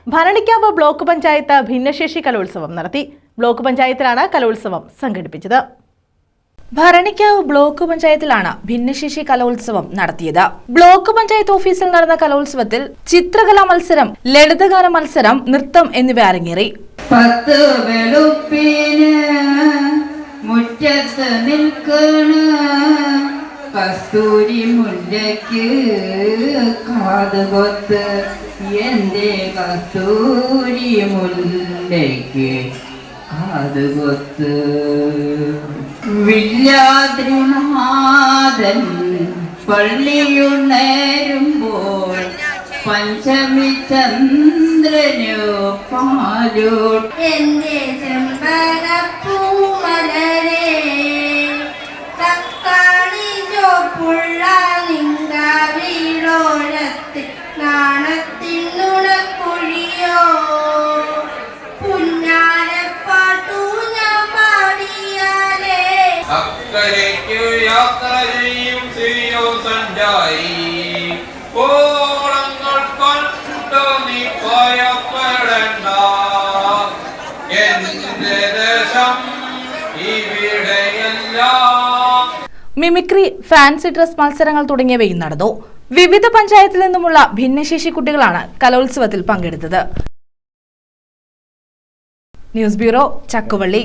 Bharanikkavu block panchayat ഭിന്നശേഷി കലോത്സവം നടത്തി. ബ്ലോക്ക് പഞ്ചായത്തിലാണ് കലോത്സവം സംഘടിപ്പിച്ചത്. ഭരണിക്കാവ് ബ്ലോക്ക് പഞ്ചായത്തിലാണ് ഭിന്നശേഷി കലോത്സവം നടത്തിയത്. ബ്ലോക്ക് പഞ്ചായത്ത് ഓഫീസിൽ നടന്ന കലോത്സവത്തിൽ ചിത്രകലാ മത്സരം, ലളിതഗാന മത്സരം, നൃത്തം എന്നിവ അരങ്ങേറി. 10 വെളുപ്പിന് മുറ്റത്ത് നിൽക്കണ കസ്തൂരി മുല്ലയ്ക്ക് കാതുകൊത്ത്, എന്റെ കസ്തൂരി മുല്ലയ്ക്ക് കാതുകൊത്ത്. വില്ലാദ്രിനാഥൻ പള്ളിയുണരുമ്പോൾ പഞ്ചമി ചന്ദ്രനു പാലു. എന്റെ ചെമ്പകപ്പൂമലരെ തക്കാളി ചോപ്പുള്ള നിങ്കാവിലോരത്തിൽ നാണത്തിൻ നുണക്കുഴിയോ പുന്നാരപ്പാട്ടു ഞാൻ പാടിയാലേ. അക്കരയ്ക്കു യാത്ര ചെയ്യും സിരിയോ സഞ്ചാരി, മിമിക്രി, ഫാൻസി ഡ്രസ് മത്സരങ്ങൾ തുടങ്ങിയവയും നടന്നു. വിവിധ പഞ്ചായത്തിൽ നിന്നുമുള്ള ഭിന്നശേഷി കുട്ടികളാണ് കലോത്സവത്തിൽ പങ്കെടുത്തത്. News bureau, Chakkuvalli.